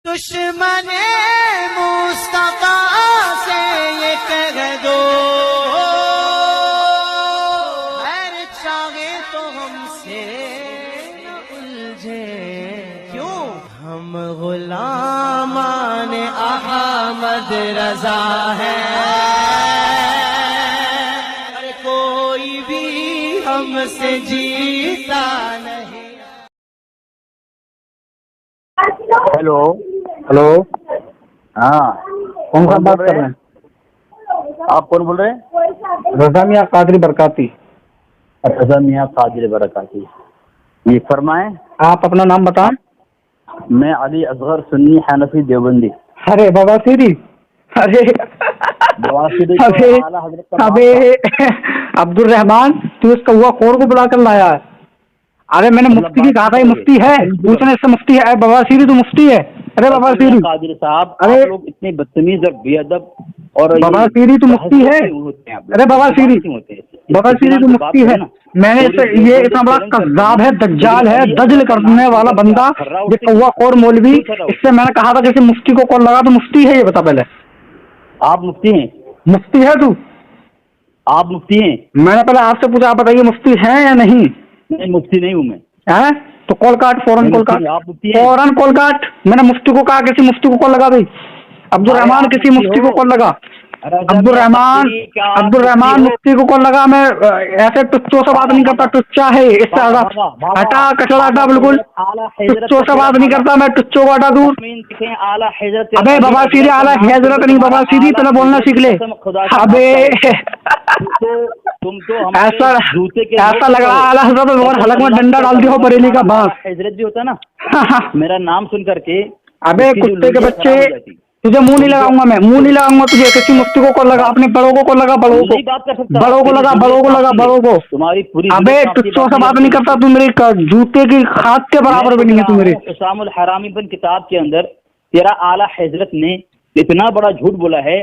دشمن مصطفیٰ سے یہ کہہ دو خیر چاہے تو ہم سے نہ الجھے، کیوں ہم غلامان احمد رضا ہیں، اور کوئی بھی ہم سے جیتا نہیں۔ ہیلو ہلو، ہاں کون صاحب بات کر رہے ہیں؟ آپ کون بول رہے ہیں؟ رضا میاں قادری برکاتی۔ رضا میاں قادری برکاتی، یہ فرمائیں۔ آپ اپنا نام بتائیں۔ میں علی اصغر سنی حنفی دیوبندی۔ ارے بابا سیری، ارے بواسری کو ابے اعلیٰ حضرت کا ابے عبد الرحمان، تو اس کوا کور کو بلا کر لایا ہے۔ ارے میں نے مفتی کی کہا تھا یہ مفتی ہے، پوچھنے سے مفتی ہے۔ بابا سیری تو مفتی ہے۔ ارے بابا سیری قادری صاحب، ارے آپ لوگ اتنے بدتمیز اور بے ادب اور بابا سیری تو مفتی ہے۔ ارے بابا سیری، بابا سیری تو مفتی ہے۔ میں نے یہ اتنا بڑا کذاب ہے، دجال ہے، دجل کرنے والا بندہ، یہ کوا خور مولوی، اس سے میں نے کہا تھا کسی مفتی کو کال لگا، تو مفتی ہے یہ بتا پہلے۔ آپ مفتی ہیں؟ مفتی ہے تو؟ آپ مفتی ہیں؟ میں نے پہلے آپ سے پوچھا، آپ بتائیے مفتی ہے یا نہیں؟ نہیں، مفتی نہیں ہوں میں۔ تو کال کاٹ، فوراً کال کاٹ، فوراً کال کاٹ۔ میں نے مفتی کو کہا کسی مفتی کو کال لگا دی۔ عبد الرحمان کسی مفتی کو کال لگا، عبد الرحمان مفتی کو کال لگا۔ میں ایسے ٹچوں سے بات نہیں کرتا، ٹچا ہے اس سے زیادہ ہٹا کچڑا ہٹا، بالکل ٹچوں سے بات نہیں کرتا میں، ٹچوں کو ہٹا دور۔ ابے بابا سیدھی اعلیٰ حضرت نہیں، بابا سیدھی پہلے بولنا سیکھ لے۔ ابے ایسا لگ رہا ہے اعلیٰ حضرت حلق میں ڈنڈا ڈال دی ہو بریلی کا بانس۔ حضرت بھی ہوتا ہے نا، میرا نام سن کر کے۔ ابے کتے کے بچے، تجھے منہ نہیں لگاؤں گا میں، منہ نہیں لگاؤں گا تجھے۔ کسی مفتی کو کال لگا، اپنے بڑوں کو کال لگا، بڑوں کو لگا، بڑوں کو لگا، بڑوں کو۔ ابے ٹچوں سے بات نہیں کرتا تو، میری جوتے کی خاک کے برابر بھی نہیں ہے تو میری۔ حسام الحرامی بن کتاب کے اندر تیرا اعلیٰ حضرت نے اتنا بڑا جھوٹ بولا ہے،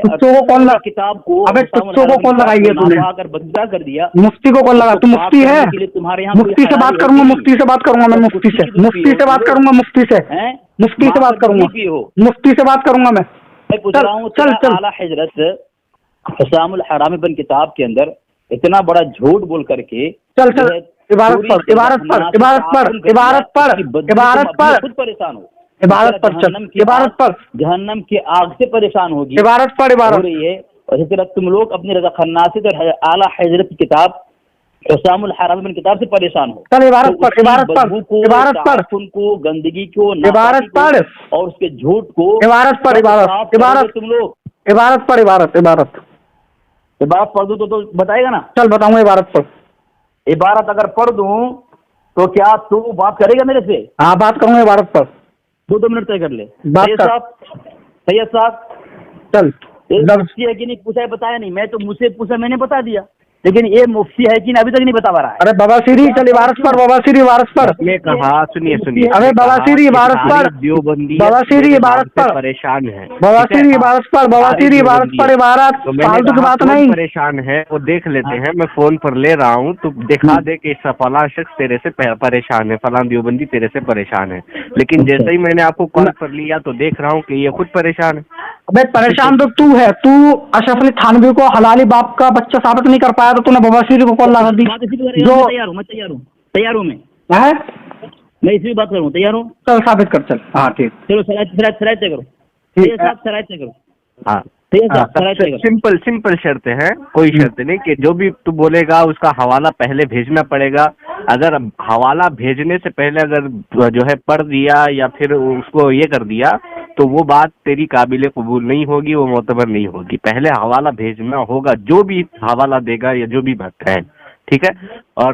کتاب کو ابے ٹچوں کو کال لگائی ہے تو نے، بدلا کر دیا۔ مفتی کو کال لگا، تو مفتی ہے؟ مفتی سے بات کروں گا، مفتی سے بات کروں گا میں، مفتی سے بات کروں گا، مفتی سے بات کروں گا، مفتی سے بات کروں گا میں۔ پوچھ رہا ہوں، اعلیٰ حضرت حسام الحرامی بن کتاب کے اندر اتنا بڑا جھوٹ بول کر کے عبارت پڑھ، عبارت پڑھ، عبارت پڑھ، عبارت پڑھ، عبارت پڑھ، خود پریشان ہو، عبارت پڑھ، عبارت پڑھ، جہنم کی آگ سے پریشان ہوگی، عبارت پڑھ، عبارت ہو رہی ہے۔ اور اسی طرح تم لوگ اپنی رضا خناسی اور اعلیٰ حضرت کی کتاب حسام الحرامی بن کتاب سے پریشان ہو۔ چل عبارت پڑھ، عبارت پڑھ، عبارت پڑھ، ان کو گندگی کو، عبارت پڑھ اور اس کے جھوٹ کو، عبارت پڑھ، عبارت، عبارت تم لوگ عبارت پڑھ، عبارت، عبارت پڑھ دوں تو بتائے گا نا؟ چل بتاؤں گا، عبارت پڑھ۔ عبارت اگر پڑھ دوں تو کیا تو بات کرے گا میرے سے؟ ہاں بات کروں گا، عبارت پڑھ۔ 2 منٹ طے کر لے۔ سید صاحب چل، مفتی ہے کہ نہیں پوچھا ہے، بتایا نہیں۔ میں تو مجھ سے پوچھا، میں نے بتا دیا، لیکن یہ مفتی ہے کہ نہیں ابھی تک نہیں بتا پا رہا ہے۔ ارے بابا سیری چل عبارت پڑھ، بابا سیری عبارت پڑھ۔ نے کہا، سنیے ارے بابا سیری عبارت پڑھ، بابا سیری عبارت پڑھ، پریشان ہے بابا سیری عبارت پڑھ، بابا سیری عبارت پڑھ، عبارت فالتو کی بات نہیں۔ پریشان ہے وہ دیکھ لیتے ہیں، میں فون پر لے رہا ہوں تو دکھا دے کہ فلاں شخص تیرے سے پریشان ہے، فلاں دیوبندی تیرے سے پریشان ہے، لیکن جیسے ہی میں نے آپ کو کال پر لیا تو دیکھ رہا ہوں کہ یہ خود پریشان ہے۔ ابے پریشان تو ہے، تو اشرف علی تھانوی کو حلالی باپ کا بچہ ثابت نہیں کر پایا تو نے بابا سیری کو کال لگا دی۔ جو تیار ہوں میں اسی بات کروں، تیار ہوں؟ چل ثابت کر، چل ہاں ٹھیک، چلو شرائط کرو، ہاں سمپل شرطیں ہیں، کوئی شرط نہیں کہ جو بھی تو بولے گا اس کا حوالہ پہلے بھیجنا پڑے گا۔ اگر حوالہ بھیجنے سے پہلے اگر جو ہے پڑھ دیا یا پھر اس کو یہ کر دیا تو وہ بات تیری قابل قبول نہیں ہوگی، وہ معتبر نہیں ہوگی۔ پہلے حوالہ بھیجنا ہوگا، جو بھی حوالہ دے گا یا جو بھی بات ہے، ٹھیک ہے۔ اور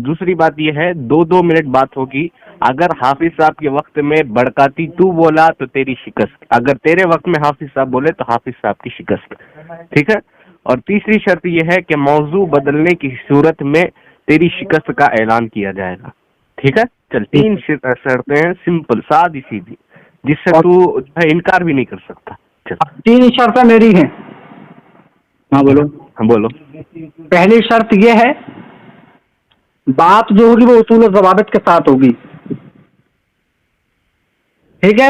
دوسری بات یہ ہے، 2 منٹ بات ہوگی۔ اگر حافظ صاحب کے وقت میں بڑکاتی تو بولا تو تیری شکست، اگر تیرے وقت میں حافظ صاحب بولے تو حافظ صاحب کی شکست، ٹھیک ہے۔ اور تیسری شرط یہ ہے کہ موضوع بدلنے کی صورت میں تیری شکست کا اعلان کیا جائے گا، ٹھیک ہے۔ چل 3 شرطیں ہیں، سمپل، سادی سیدھی، جس سے تو انکار بھی نہیں کر سکتا۔ 3 شرطیں میری ہیں۔ ہاں بولو، بولو۔ پہلی شرط یہ ہے، بات جو ہوگی وہ اصول و ضوابط کے ساتھ ہوگی، ٹھیک ہے۔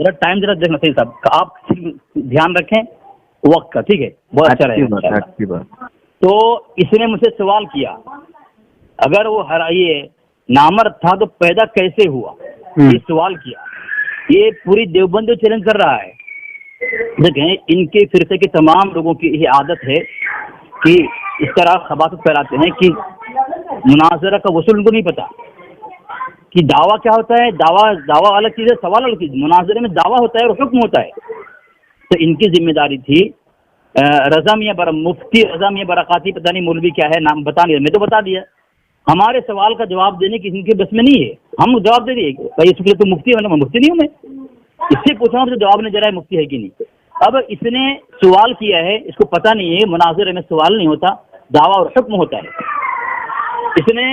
ذرا ٹائم ذرا دیکھنا صحیح صاحب, آپ دھیان رکھیں وقت کا, ٹھیک ہے, بہت اچھا رہے گا. تو اس نے مجھ سے سوال کیا, اگر وہ یہ نامرد تھا تو پیدا کیسے ہوا, یہ سوال کیا. یہ پوری دیوبند چیلنج کر رہا ہے. دیکھیں ان کے فرقے کے تمام لوگوں کی یہ عادت ہے کہ اس طرح خباثت پھیلاتے ہیں کہ مناظرہ کا وصول ان کو نہیں پتا کہ دعویٰ کیا ہوتا ہے. دعویٰ الگ چیز ہے, سوال الگ چیز. مناظرے میں دعویٰ ہوتا ہے اور حکم ہوتا ہے. تو ان کی ذمہ داری تھی. رضا میاں مفتی رضا میاں برکاتی, پتہ نہیں مولوی کیا ہے نام بتا نہیں, میں تو بتا دیا. ہمارے سوال کا جواب دینے کی ان کے بس میں نہیں ہے. ہم جواب دے دیے بھائی اس لیے تو مفتی ہے, مفتی نہیں ہوں میں. اس سے پوچھا ہوں تو جواب نہیں دے رہا ہے مفتی ہے کہ نہیں. اب اس نے سوال کیا ہے, اس کو پتہ نہیں ہے مناظرے میں سوال نہیں ہوتا, دعویٰ اور حکم ہوتا ہے. اس نے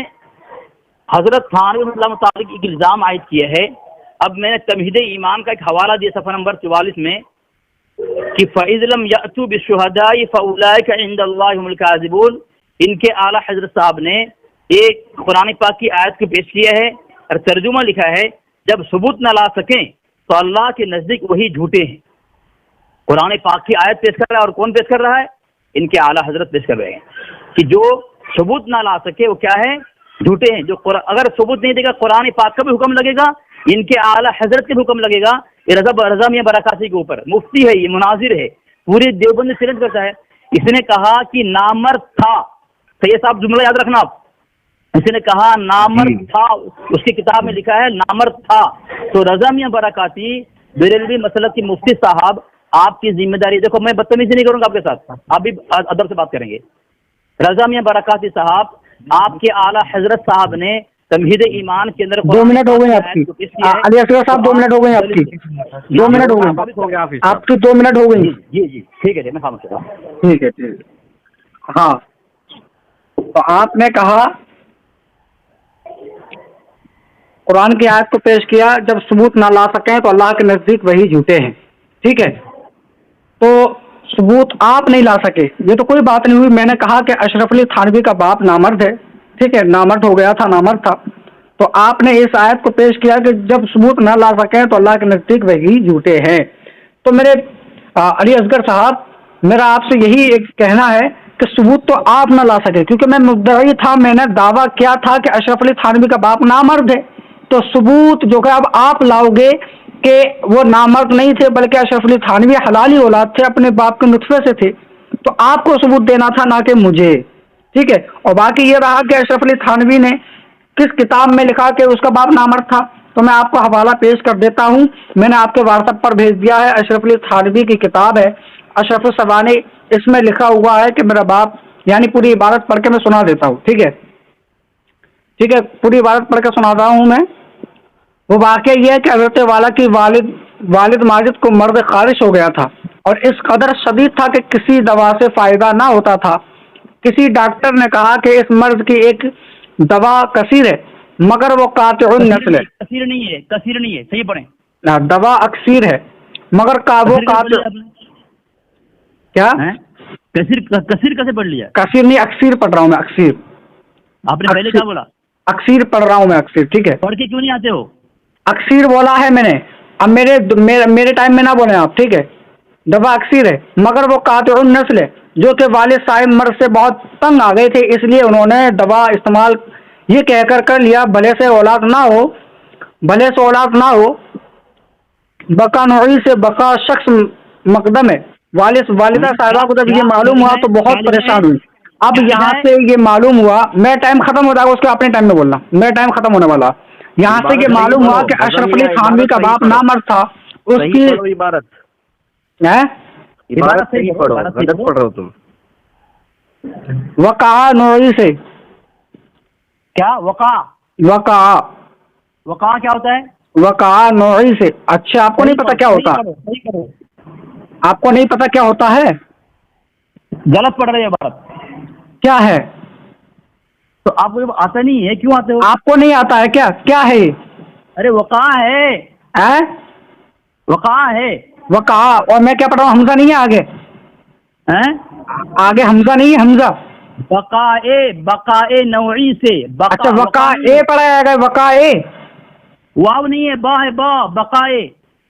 حضرت تھانوی رحمۃ اللہ مطابق ایک الزام عائد کیا ہے. اب میں نے تمہید ایمان کا ایک حوالہ دیا صفحہ نمبر 44 میں کہ فَإِذْ لَمْ يَأْتُوا بِالشُّهَدَاءِ فَأُولَٰئِكَ عِندَ اللَّهِ هُمُ الْكَاذِبُونَ. ان کے اعلیٰ حضرت صاحب نے ایک قرآن پاک کی آیت کو پیش کیا ہے اور ترجمہ لکھا ہے, جب ثبوت نہ لا سکیں تو اللہ کے نزدیک وہی جھوٹے ہیں. قرآن پاک کی آیت پیش کر رہا ہے, اور کون پیش کر رہا ہے؟ ان کے اعلیٰ حضرت پیش کر رہے ہیں کہ جو ثبوت نہ لا سکے وہ کیا ہے, جھوٹے ہیں. جو اگر ثبوت نہیں دے گا قرآن پاک کا بھی حکم لگے گا, ان کے اعلیٰ حضرت کے بھی حکم لگے گا. یہ رضا میاں برکاتی کے اوپر مفتی ہے, یہ مناظر ہے, پوری دیوبند چیلنج کرتا ہے. اس نے کہا کہ نامرد تھا. سید صاحب جملہ یاد رکھنا آپ, اس نے کہا نامرد تھا, اس کی کتاب میں لکھا ہے نامرد تھا. تو رضا میاں برکاتی بریلوی مسلک کی مفتی صاحب, آپ کی ذمہ داری, دیکھو میں بدتمیزی نہیں کروں گا آپ کے ساتھ, آپ بھی ادب سے بات کریں گے. رضا میاں برکاتی صاحب, آپ کے اعلیٰ حضرت صاحب نے تمہید ایمان کے اندر 2 منٹ ہو گئے آپ کی. علی اصغر صاحب 2 منٹ ہو گئے آپ کی, 2 منٹ ہو گئے آپ کی, 2 منٹ ہو گئی. جی ٹھیک ہے جی, میں خاموش ہوں. ٹھیک ہے. ہاں, تو آپ نے کہا قرآن کی آیت کو پیش کیا, جب ثبوت نہ لا سکیں تو اللہ کے نزدیک وہی جھوٹے ہیں. ٹھیک ہے, تو ثبوت آپ نہیں لا سکے, یہ تو کوئی بات نہیں ہوئی. میں نے کہا کہ اشرف علی تھانوی کا باپ نامرد ہے. ٹھیک ہے, نامرد ہو گیا تھا, نامرد تھا. تو آپ نے اس آیت کو پیش کیا کہ جب ثبوت نہ لا سکیں تو اللہ کے نزدیک وہی جھوٹے ہیں. تو میرے علی اصغر صاحب, میرا آپ سے یہی ایک کہنا ہے کہ ثبوت تو آپ نہ لا سکے, کیونکہ میں مدعی تھا, میں نے دعویٰ کیا تھا کہ اشرف علی تھانوی کا باپ نامرد ہے. تو ثبوت جو کہ اب آپ لاؤ گے کہ وہ نامرد نہیں تھے بلکہ اشرف علی تھانوی حلالی اولاد تھے, اپنے باپ کے نطفے سے تھے, تو آپ کو ثبوت دینا تھا نہ کہ مجھے. ٹھیک ہے, اور باقی یہ رہا کہ اشرف علی تھانوی نے کس کتاب میں لکھا کہ اس کا باپ نامرد تھا, تو میں آپ کو حوالہ پیش کر دیتا ہوں. میں نے آپ کے واٹس ایپ پر بھیج دیا ہے, اشرف علی تھانوی کی کتاب ہے اشرف السوانی, اس میں لکھا ہوا ہے کہ میرا باپ, یعنی پوری عبارت پڑھ کے میں سنا دیتا ہوں. ٹھیک ہے, پوری عبارت پڑھ کے سنا رہا ہوں میں. وہ واقعہ یہ ہے کہ حضرت والا کی والد ماجد کو مرض خارش ہو گیا تھا, اور اس قدر شدید تھا کہ کسی دوا سے فائدہ نہ ہوتا تھا. کسی ڈاکٹر نے کہا کہ اس مرض کی ایک دوا کثیر ہے مگر وہ قاطع النسل ہے. کثیر نہیں ہے, صحیح پڑھیں. دوا اکثیر ہے مگر وہ قاطع, کیا کثیر کیسے پڑھ لیا؟ کثیر نہیں, اکثیر پڑھ رہا ہوں میں, اکثیر. آپ نے پہلے کیا بولا؟ اکثیر پڑھ رہا ہوں میں, اکثیر. ٹھیک ہے, پڑھ کے کیوں نہیں آتے ہو؟ اکثیر بولا ہے میں نے, اب میرے ٹائم میں نہ بولیں آپ. ٹھیک ہے, دوا اکثیر ہے مگر وہ قاطع النسل ہے, جو کہ والد صاحب مرض سے بہت تنگ آ گئے تھے, اس لیے انہوں نے دوا استعمال یہ کہہ کر لیا بھلے سے اولاد نہ ہو, بقا نوعی سے بقا شخص مقدم ہے. والدہ صاحبہ کو جب یہ معلوم ہوا تو بہت پریشان ہوئی. اب یہاں سے یہ معلوم ہوا, میرا ٹائم ختم ہو جائے گا, اس کے اپنے ٹائم میں بولنا, میرا ٹائم ختم ہونے والا. یہاں سے یہ معلوم ہوا کہ اشرف علی تھانوی کا باپ نامرد تھا. اس کی عبارت صحیح پڑھو, غلط پڑھ رہے ہو تم. وقع نوعی سے, کیا وقع کیا ہوتا ہے؟ وقع نوعی سے. اچھا, آپ کو نہیں پتا کیا ہوتا؟ آپ کو نہیں پتا کیا ہوتا ہے؟ غلط پڑھ رہے ہیں بات. کیا ہے؟ تو آپ کو آتا نہیں ہے, کیوں آتے ہو؟ آپ کو نہیں آتا ہے کیا؟ کیا ہے یہ؟ ارے وقع ہے, وقع ہے. وقع, اور میں کیا پڑھ رہا ہوں, حمزہ نہیں ہے آگے؟ آگے حمزہ نہیں ہے, حمزہ. بقاء نوعی سے. اچھا, وقع اے پڑھا جائے گا, وقع اے, واو نہیں ہے, با ہے, با بقاء.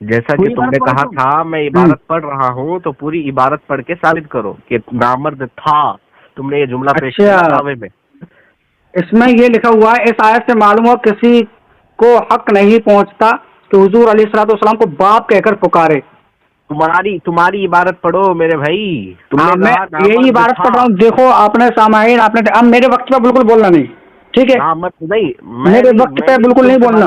جیسا کہ تم نے کہا تھا میں عبارت پڑھ رہا ہوں تو پوری عبارت پڑھ کے ثابت کرو کہ نامرد تھا. تم نے یہ جملہ پیش کیا دعوے میں. اس میں یہ لکھا ہوا ہے اس آیت سے معلوم ہو کسی کو حق نہیں پہنچتا کہ حضور علیہ الصلوۃ والسلام کو باپ کہہ کر پکارے. تمہاری عبارت پڑھو میرے بھائی. میں یہی عبارت پڑھ رہا ہوں. دیکھو آپ نے سامعین آپ نے اب میرے وقت پہ بالکل بولنا نہیں, ٹھیک ہے؟ میرے وقت پہ بالکل نہیں بولنا,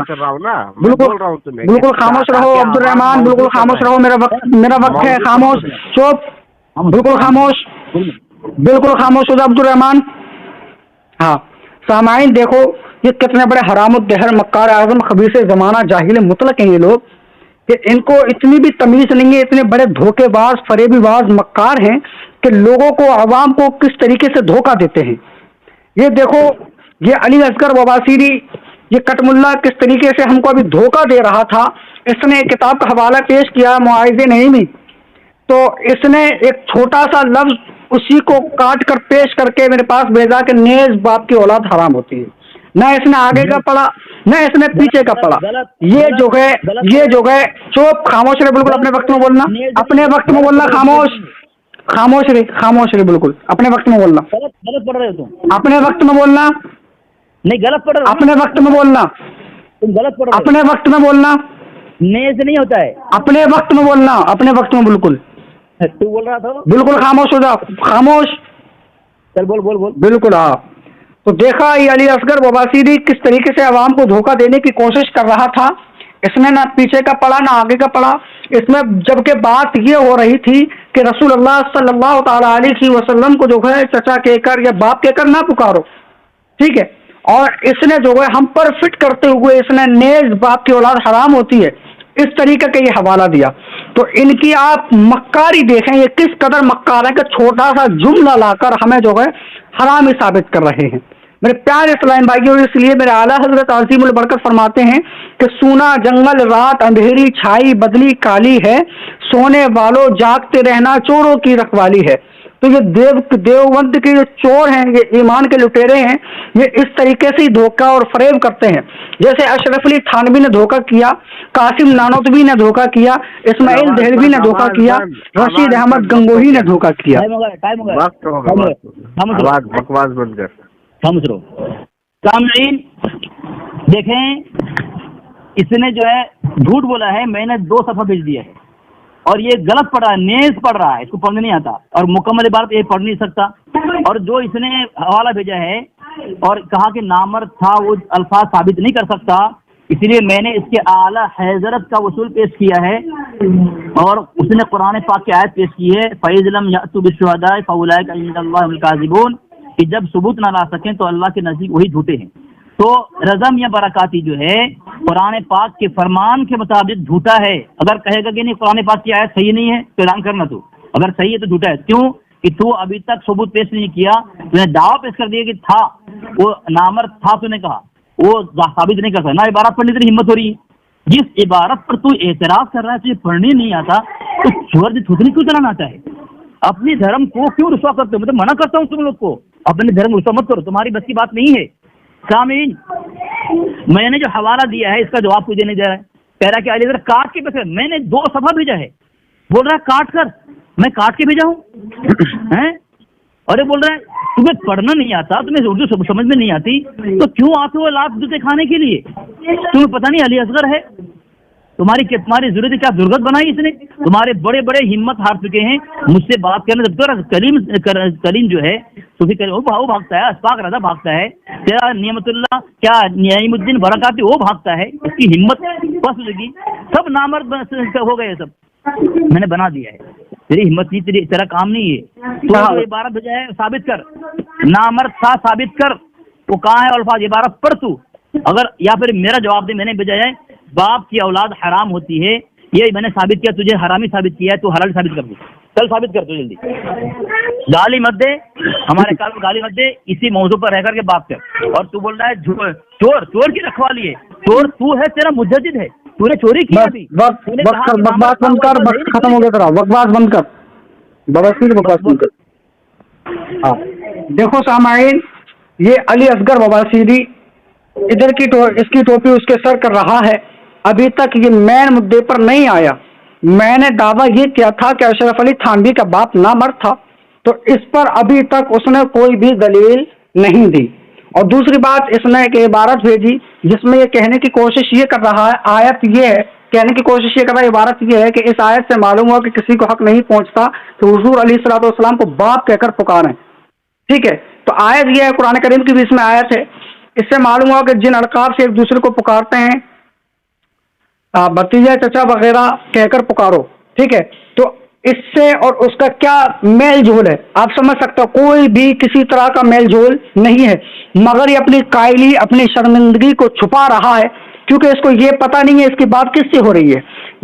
بالکل خاموش رہو عبد الرحمان, بالکل خاموش رہو. میرا وقت ہے, خاموش, چپ, بالکل خاموش, بالکل خاموش ہو جاؤ عبد الرحمان. ہاں سامعین دیکھو یہ کتنے بڑے حرام الدہر مکار اعظم خبیث زمانہ جاہل مطلق ہیں یہ لوگ, کہ ان کو اتنی بھی تمیز نہیں ہے. اتنے بڑے دھوکے باز فریبی باز مکار ہیں کہ لوگوں کو عوام کو کس طریقے سے دھوکہ دیتے ہیں. یہ دیکھو یہ علی اصغر وباسیری یہ کٹ ملا کس طریقے سے ہم کو ابھی دھوکہ دے رہا تھا. اس نے ایک کتاب کا حوالہ پیش کیا معاہدے نعیمی, تو اس نے ایک چھوٹا سا لفظ اسی کو کاٹ کر پیش کر کے میرے پاس بھیجا کہ نیز باپ کی اولاد حرام ہوتی ہے. نہ اس نے آگے کا پڑھا نہ اس نے پیچھے کا پڑھا. یہ جو ہے چوپ, خاموش رہے, بالکل اپنے وقت میں بولنا, اپنے وقت میں بولنا, خاموش رہے بالکل اپنے وقت میں بولنا. غلط پڑھ رہے ہو تم, اپنے وقت میں بولنا. نہیں غلط پڑھ رہے ہو, اپنے وقت میں بولنا. تم غلط پڑھ رہے ہو. اپنے وقت میں بولنا. نیز نہیں ہوتا ہے. اپنے وقت میں بولنا, اپنے وقت میں بالکل. تو بول رہا تھا بالکل خاموش ہو جا, خاموش. چل بول بالکل. ہاں تو دیکھا یہ علی اصغر وباسیری کس طریقے سے عوام کو دھوکہ دینے کی کوشش کر رہا تھا. اس نے نہ پیچھے کا پڑھا نہ آگے کا پڑھا. اس میں جبکہ بات یہ ہو رہی تھی کہ رسول اللہ صلی اللہ تعالی علیہ وسلم کو جو ہے چچا کہہ کر یا باپ کہہ کر نہ پکارو, ٹھیک ہے. اور اس نے جو ہے ہم پر فٹ کرتے ہوئے اس نے نیز باپ کی اولاد حرام ہوتی ہے اس طریقے کا یہ حوالہ دیا. تو ان کی آپ مکاری دیکھیں یہ کس قدر مکار ہے کہ چھوٹا سا جملہ لا کر ہمیں جو ہے حرامی ثابت کر رہے ہیں. میرے پیارے اسلام بھائیوں, اس لیے میرے اعلیٰ حضرت عظیم البرکت فرماتے ہیں کہ سونا جنگل رات اندھیری چھائی بدلی کالی ہے, سونے والوں جاگتے رہنا چوروں کی رکھوالی ہے. تو یہ دیوبند کے جو چور ہیں, یہ ایمان کے لٹیرے ہیں, یہ اس طریقے سے ہی دھوکہ اور فریب کرتے ہیں. جیسے اشرف علی تھانوی نے دھوکہ کیا, قاسم نانوتوی نے دھوکہ کیا, اسماعیل دہلوی نے دھوکہ کیا, رشید احمد گنگوہی نے دھوکہ کیا. بکواس بند کر. سمجھ رہو سامعین دیکھیں, اس نے جو ہے جھوٹ بولا ہے. میں نے 2 صفحہ بھیج دیا ہے اور یہ غلط پڑھ رہا ہے, نیز پڑھ رہا ہے, اس کو پڑھنے نہیں آتا اور مکمل عبارت یہ پڑھ نہیں سکتا. اور جو اس نے حوالہ بھیجا ہے اور کہا کہ نامرد تھا وہ الفاظ ثابت نہیں کر سکتا, اس لیے میں نے اس کے اعلیٰ حضرت کا وصول پیش کیا ہے اور اس نے قرآن پاک کی آیت پیش کی ہے فَإِذْ لَمْ يَأْتُوا بِالشُّهَدَاءِ فَأُولَٰئِكَ عِندَ اللَّهِ هُمُ الْكَاذِبُونَ, کہ جب ثبوت نہ لا سکیں تو اللہ کے نزدیک وہی جھوٹے ہیں. تو رزم یا برکاتی جو ہے قرآن پاک کے فرمان کے مطابق جھوٹا ہے. اگر کہے گا کہ نہیں قرآن پاک کی آیت صحیح نہیں ہے تو اعلان کرنا, تو اگر صحیح ہے تو جھوٹا ہے. کیوں کہ تو ابھی تک ثبوت پیش نہیں کیا, تو نے دعویٰ پیش کر دیا کہ تھا وہ نامرد تھا, تو نے کہا وہ ثابت نہیں کر سکتا. نہ عبارت پڑھنے کی ہمت ہو رہی ہے. جس عبارت پر تو اعتراض کر رہا ہے تجھے پڑھنے نہیں آتا تو چور تھوتنی کیوں چلانا آتا ہے؟ اپنی دھرم کو کیوں رسوا کرتے ہو؟ میں تو منع کرتا ہوں تم لوگ کو اپنے دھرم رسوا مت کرو, تمہاری بس کی بات نہیں ہے. سامعین میں نے جو حوالہ دیا ہے اس کا جواب تجھے نہیں دے رہا ہے. کہہ رہا کہ علی ذرا کاٹ کے بس, میں نے 2 صفحہ بھیجا ہے, بول رہا ہے کاٹ کر, میں کاٹ کے بھیجا ہوں. اور یہ بول رہا ہے تمہیں پڑھنا نہیں آتا, تمہیں اردو سمجھ میں نہیں آتی, تو کیوں آتے ہو لات جوتے کھانے کے لیے؟ تمہیں پتہ نہیں علی اصغر ہے, تمہاری ضرورت کیا درگت بنائی اس نے. تمہارے بڑے بڑے ہمت ہار چکے ہیں مجھ سے بات کرنے. کریم جو ہے وہ بھاگتا ہے, اسفاق رضا بھاگتا ہے, تیرا نعمت اللہ کیا نعیم الدین برکاتی وہ بھاگتا ہے, اس کی ہمت بس ہو گئی. سب نامرد ہو گئے, سب میں نے بنا دیا ہے. تیری ہمت نہیں, تیرا کام نہیں ہے. تو عبارت بھیجا ہے ثابت کر, نامرد تھا ثابت کر. وہ کہاں ہے الفاظ عبارت پڑھ تو, اگر یا پھر میرا جواب دے. میں نے بھیجا ہے باپ کی اولاد حرام ہوتی ہے, یہ میں نے ثابت کیا, تجھے حرامی ثابت کیا ہے, تو حلال ثابت کر دوں. چل ثابت کر تو جلدی, گالی مت دے, ہمارے کال میں گالی مت دے, اسی موضوع پر رہ کر کے بات کر. اور تو بول رہا ہے چور کی رکھوالی ہے, چور تو ہے, تیرا مجدد ہے, تو نے چوری کی. بکواس بند کر, ختم ہو گیا تیرا, بکواس بند کر, بکواس بند کر. ہاں دیکھو سامعین, یہ علی اصغر وباسیری ادھر کی اس کی ٹوپی اس کے سر کر رہا ہے, ابھی تک یہ مین مدعے پر نہیں آیا. میں نے دعویٰ یہ کیا تھا کہ اشرف علی تھانوی کا باپ نامرد تھا, تو اس پر ابھی تک اس نے کوئی بھی دلیل نہیں دی. اور دوسری بات, اس نے ایک عبارت بھیجی جس میں یہ کہنے کی کوشش یہ کر رہا ہے, آیت یہ ہے کہنے کی کوشش یہ کر رہا ہے, عبارت یہ ہے کہ اس آیت سے معلوم ہوا کہ کسی کو حق نہیں پہنچتا کہ حضور علیہ الصلوۃ والسلام کو باپ کہہ کر پکاریں. ٹھیک ہے, تو آیت یہ ہے, قرآن کریم کی بھی اس میں آیت ہے, اس سے معلوم ہوا کہ جن القاب سے ایک دوسرے کو پکارتے ہیں, بھتیجا چچا وغیرہ کہہ کر پکارو. ٹھیک ہے, تو اس سے اور اس کا کیا میل جول ہے آپ سمجھ سکتے ہو. کوئی بھی کسی طرح کا میل جول نہیں ہے, مگر یہ اپنی قائلی, اپنی شرمندگی کو چھپا رہا ہے, کیونکہ اس کو یہ پتہ نہیں ہے اس کی بات کس سے ہو رہی ہے.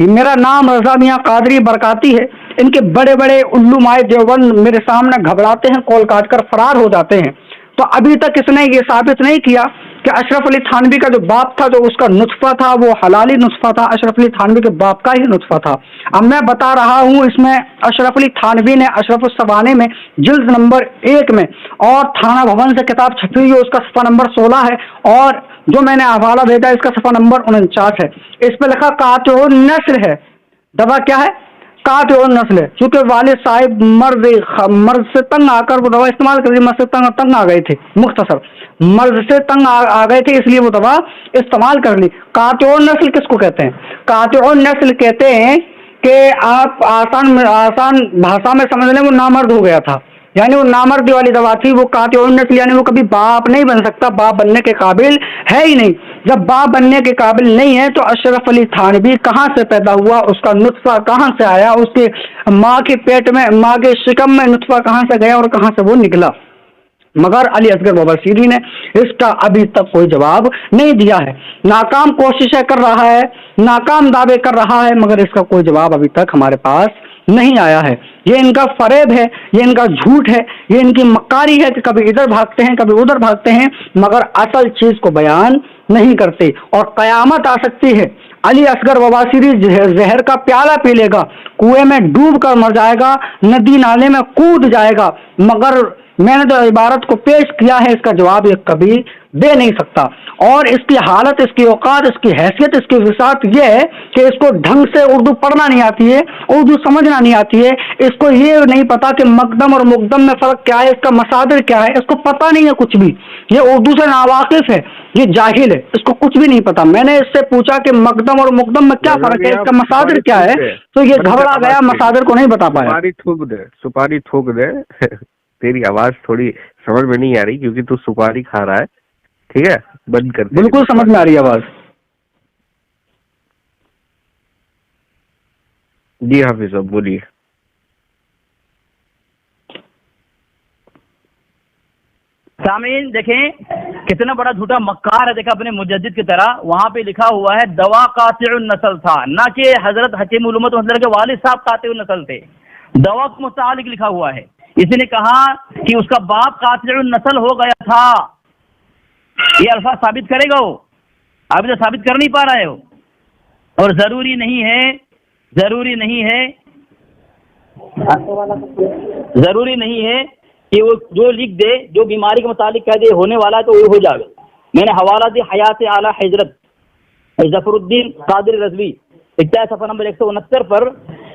میرا نام رضا میاں قادری برکاتی ہے. ان کے بڑے بڑے علماء دیوبند میرے سامنے گھبراتے ہیں, کال کاٹ کر فرار ہو جاتے ہیں. تو ابھی تک اس نے یہ ثابت نہیں کیا کہ اشرف علی تھانوی کا جو باپ تھا, جو اس کا نطفہ تھا, وہ حلالی نطفہ تھا, اشرف علی تھانوی کے باپ کا ہی نطفہ تھا. اب میں بتا رہا ہوں, اس میں اشرف علی تھانوی نے اشرف السوانح میں جلد نمبر 1 میں اور تھانہ بھون سے کتاب چھپی ہوئی ہے, اس کا صفحہ نمبر 16 ہے, اور جو میں نے حوالہ بھیجا اس کا صفحہ نمبر 49 ہے. اس پہ لکھا قاطع النسل ہے. دوا کیا ہے؟ قاطع النسل ہے. چونکہ والد صاحب مرض سے تنگ آ کر وہ دوا استعمال کر لی, مرض سے تنگ آ گئے تھے, مختصر مرض سے تنگ آ گئے تھے, اس لیے وہ دوا استعمال کر لی. قاطع النسل کس کو کہتے ہیں؟ قاطع النسل کہتے ہیں کہ آپ آسان بھاشا میں سمجھ لیں, وہ نامرد ہو گیا تھا, یعنی وہ نامردی والی دوا تھی. وہ قاطع النسل یعنی وہ کبھی باپ نہیں بن سکتا, باپ بننے کے قابل ہے ہی نہیں. جب باپ بننے کے قابل نہیں ہے تو اشرف علی تھانوی کہاں سے پیدا ہوا, اس کا نطفہ کہاں سے آیا, اس کے ماں کے پیٹ میں, ماں کے شکم میں نطفہ کہاں سے گیا اور کہاں سے وہ نکلا. مگر علی اصغر بواسیری نے اس کا ابھی تک کوئی جواب نہیں دیا ہے. ناکام کوششیں کر رہا ہے, ناکام دعوے کر رہا ہے, مگر اس کا کوئی جواب ابھی تک ہمارے پاس نہیں آیا ہے. یہ ان کا فریب ہے, یہ ان کا جھوٹ ہے, یہ ان کی مکاری ہے کہ کبھی ادھر بھاگتے ہیں کبھی ادھر بھاگتے ہیں, مگر اصل چیز کو بیان نہیں کرتے. اور قیامت آ سکتی ہے, علی اصغر بواسیری زہر کا پیالہ پی لے گا, کنویں میں ڈوب کر مر جائے گا, ندی نالے میں کود جائے گا, مگر میں نے جو عبارت کو پیش کیا ہے اس کا جواب یہ کبھی دے نہیں سکتا. اور اس کی حالت, اس کی اوقات, اس کی حیثیت, اس کی وسعت یہ ہے کہ اس کو ڈھنگ سے اردو پڑھنا نہیں آتی ہے, اردو سمجھنا نہیں آتی ہے, اس کو یہ نہیں پتا کہ مقدم اور مقدم میں فرق کیا ہے, اس کا مصادر کیا ہے, اس کو پتہ نہیں ہے کچھ بھی. یہ اردو سے ناواقف ہے, یہ جاہل ہے, اس کو کچھ بھی نہیں پتا. میں نے اس سے پوچھا کہ مقدم اور مقدم میں کیا فرق ہے, اس کا مصادر کیا ہے, تو یہ گھبرا گیا, مصادر کو نہیں بتا پایا. سپاری تھوک دے. تیری آواز تھوڑی سمجھ میں نہیں آ رہی کیونکہ تو سپاری کھا رہا ہے. ٹھیک ہے, بند کر. بالکل سمجھ میں آ رہی ہے آواز. جی حافظ صاحب بولیے. سامعین دیکھیں کتنا بڑا جھوٹا مکار ہے. دیکھا اپنے مجدد کی طرح, وہاں پہ لکھا ہوا ہے دوا قاطع النسل تھا, نہ کہ حضرت حکیم علومت حضرت کے والد صاحب قاطع النسل تھے. دوا کو متعلق لکھا ہوا ہے. اس نے کہا کہ اس کا باپ قاطع النسل ہو گیا تھا. یہ الفاظ ثابت کرے گا, وہ ابھی تو ثابت کر نہیں پا رہا ہے وہ. اور ضروری نہیں ہے کہ وہ جو لکھ دے, جو بیماری کے متعلق کہہ دے ہونے والا ہے تو وہ ہو جائے. میں نے حوالہ دی حیات اعلیٰ حضرت ظفر الدین قادری رضوی, صفحہ نمبر 169 پر,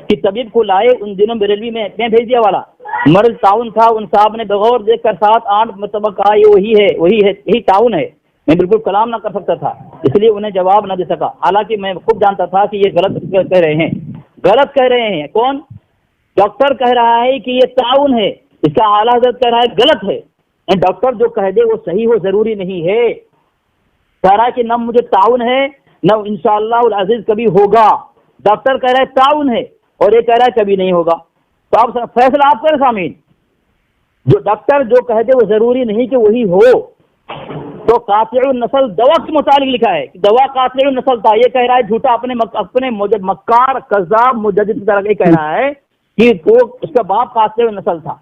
کہ طبیب کو لائے ان دنوں بریلوی میں بھیج دیا والا مرض تعاون تھا. ان صاحب نے بغور دیکھ کر 7-8 مرتبہ کہا یہ یہی تعاون ہے. میں بالکل کلام نہ کر سکتا تھا, اس لیے انہیں جواب نہ دے سکا, حالانکہ میں خوب جانتا تھا کہ یہ غلط کہہ رہے ہیں. کون؟ ڈاکٹر کہہ رہا ہے کہ یہ تعاون ہے, اس کا اعلیٰ حضرت کہہ رہا ہے غلط ہے. ڈاکٹر جو کہہ دے وہ صحیح ہو ضروری نہیں ہے. کہہ رہا ہے کہ نہ مجھے تعاون ہے نہ انشاءاللہ العزیز کبھی ہوگا. ڈاکٹر کہہ رہا ہے تعاون ہے اور یہ کہہ رہا ہے کبھی نہیں ہوگا. تو آپ فیصلہ آپ کریں سامعین. جو ڈاکٹر جو کہہ دے وہ ضروری نہیں کہ وہی ہو. تو قاطع النسل دوا کے متعلق لکھا ہے کہ دوا قاطع النسل تھا. یہ کہہ رہا ہے جھوٹا, اپنے مکار قذاب مجدد کی طرح یہ کہہ رہا ہے کہ وہ اس کا باپ قاطع النسل تھا.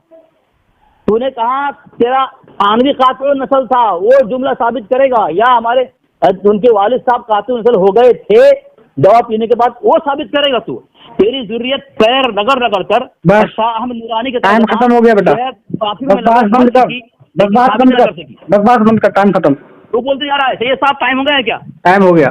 تو نے کہا تیرا آنوی قاطع النسل تھا, وہ جملہ ثابت کرے گا, یا ہمارے ان کے والد صاحب قاطع النسل ہو گئے تھے دوا پینے کے بعد, وہ ثابت کرے گا. تو تیری ضروریت پیر رگڑ کر شاہ احمد نورانی کے ٹائم ختم ہو گیا بیٹا, بس بات بند کر, ٹائم ختم. تو بولتے جا رہا ہے یہ صاحب ٹائم ہو گیا کیا؟ ٹائم ہو گیا.